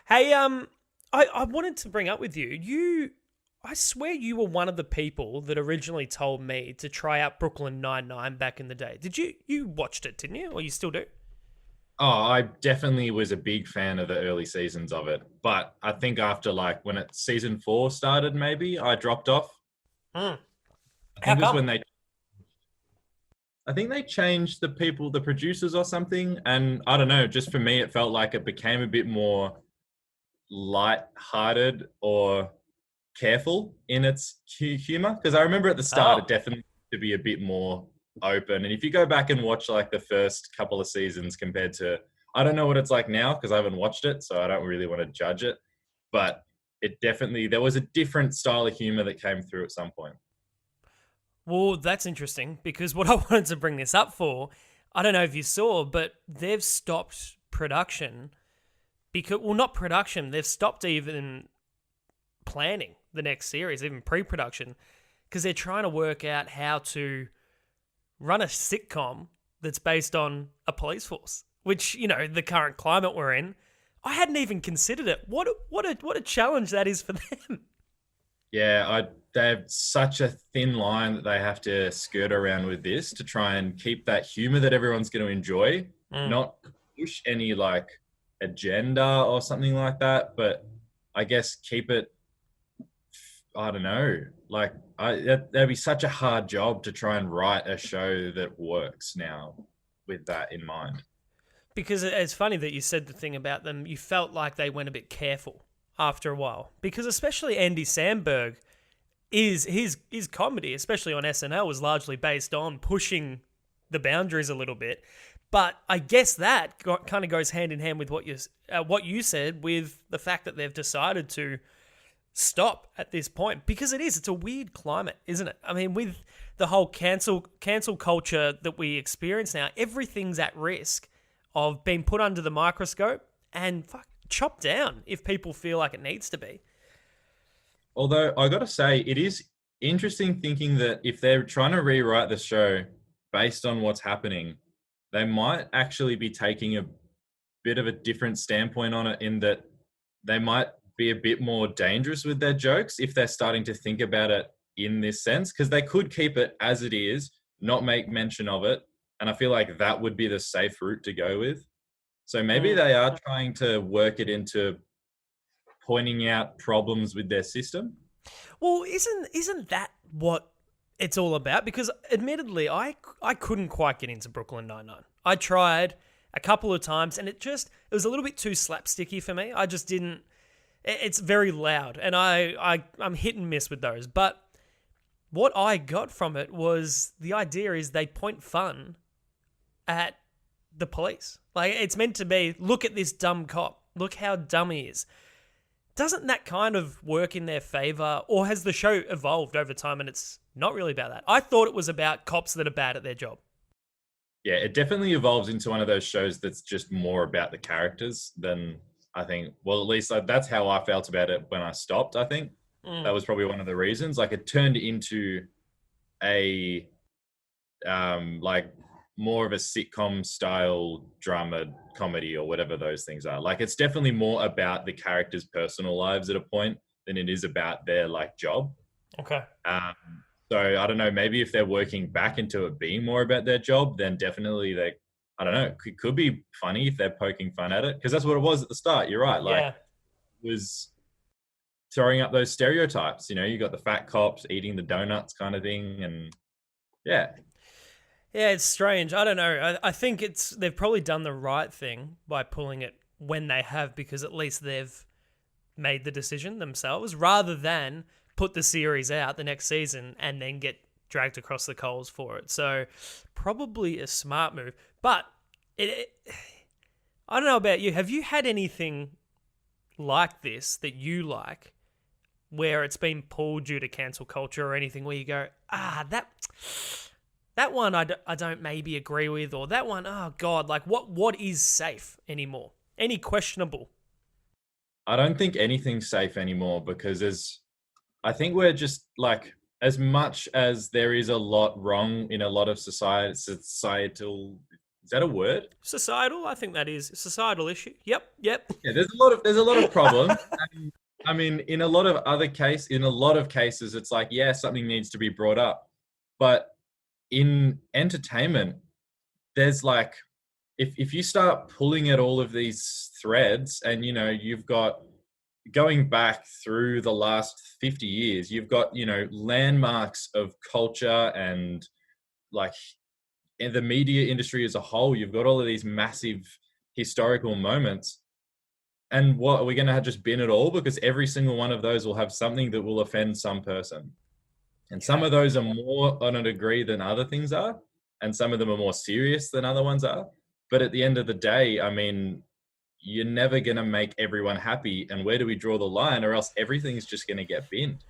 Hey, I wanted to bring up with you. I swear you were one of the people that originally told me to try out Brooklyn Nine-Nine back in the day. You watched it, didn't you? Or you still do? Oh, I definitely was a big fan of the early seasons of it. But I think after when season four started, maybe I dropped off. Mm. I How think it was come? when I think they changed the people, the producers or something. And I don't know, just for me, it felt like it became a bit more light-hearted or careful in its humor. Because I remember at the start, it Oh. definitely to be a bit more open. And if you go back and watch like the first couple of seasons compared to, I don't know what it's like now because I haven't watched it, so I don't really want to judge it. But it definitely there was a different style of humor that came through at some point. Well, that's interesting because what I wanted to bring this up for, I don't know if you saw, but they've stopped production because, well, not production, they've stopped even planning the next series, even pre production, because they're trying to work out how to run a sitcom that's based on a police force, which, the current climate we're in. I hadn't even considered it. What a challenge that is for them. Yeah, they have such a thin line that they have to skirt around with this to try and keep that humor that everyone's going to enjoy, Mm. not push any like agenda or something like that, but I guess keep it. I don't know. That'd be such a hard job to try and write a show that works now with that in mind. Because it's funny that you said the thing about them. You felt like they went a bit careful after a while, because especially Andy Samberg is his comedy, especially on SNL, was largely based on pushing the boundaries a little bit. But I guess that kind of goes hand in hand with what you said, with the fact that they've decided to stop at this point, because it's a weird climate, isn't it? I mean, with the whole cancel culture that we experience now, everything's at risk of being put under the microscope and chopped down if people feel like it needs to be. Although I got to say, it is interesting thinking that if they're trying to rewrite the show based on what's happening, they might actually be taking a bit of a different standpoint on it in that they might be a bit more dangerous with their jokes if they're starting to think about it in this sense, because they could keep it as it is, not make mention of it. And I feel like that would be the safe route to go with. So maybe Mm. they are trying to work it into pointing out problems with their system. Well, isn't that what it's all about? Because admittedly, I couldn't quite get into Brooklyn Nine Nine. I tried a couple of times, and it was a little bit too slapsticky for me. I just didn't. It's very loud, and I'm hit and miss with those. But what I got from it was the idea is they point fun at the police. Like, it's meant to be, look at this dumb cop. Look how dumb he is. Doesn't that kind of work in their favor, or has the show evolved over time and it's not really about that? I thought it was about cops that are bad at their job. Yeah, it definitely evolves into one of those shows that's just more about the characters than I think. Well, at least that's how I felt about it when I stopped. I think that Mm. was probably one of the reasons. Like it turned into a like more of a sitcom style drama comedy or whatever those things are. Like it's definitely more about the characters' personal lives at a point than it is about their like job. Okay. Um, so I don't know. Maybe if they're working back into it being more about their job, then definitely they. I don't know. It could be funny if they're poking fun at it because that's what it was at the start. You're right. Like Yeah. it was throwing up those stereotypes. You know, you got the fat cops eating the donuts kind of thing, and yeah, Yeah, it's strange. I don't know. I think they've probably done the right thing by pulling it when they have, because at least they've made the decision themselves, rather than put the series out the next season and then get dragged across the coals for it. So probably a smart move. But I don't know about you. Have you had anything like this that you like, where it's been pulled due to cancel culture, or anything where you go, that one I don't maybe agree with, or that one, oh god, like what is safe anymore? Any questionable? I don't think anything's safe anymore because as I think we're just like as much as there is a lot wrong in a lot of societal Is that a word? Societal, I think that is a societal issue. Yep. Yeah, there's a lot of problems. And, I mean, in a lot of cases, it's like, yeah, something needs to be brought up. But in entertainment, there's like, if you start pulling at all of these threads, and you've got, going back through the last 50 years, you've got landmarks of culture, and like in the media industry as a whole, you've got all of these massive historical moments. And what, are we going to just bin it all? Because every single one of those will have something that will offend some person. And some of those are more on a degree than other things are. And some of them are more serious than other ones are. But at the end of the day, I mean, you're never going to make everyone happy. And where do we draw the line? Or else everything's just going to get binned.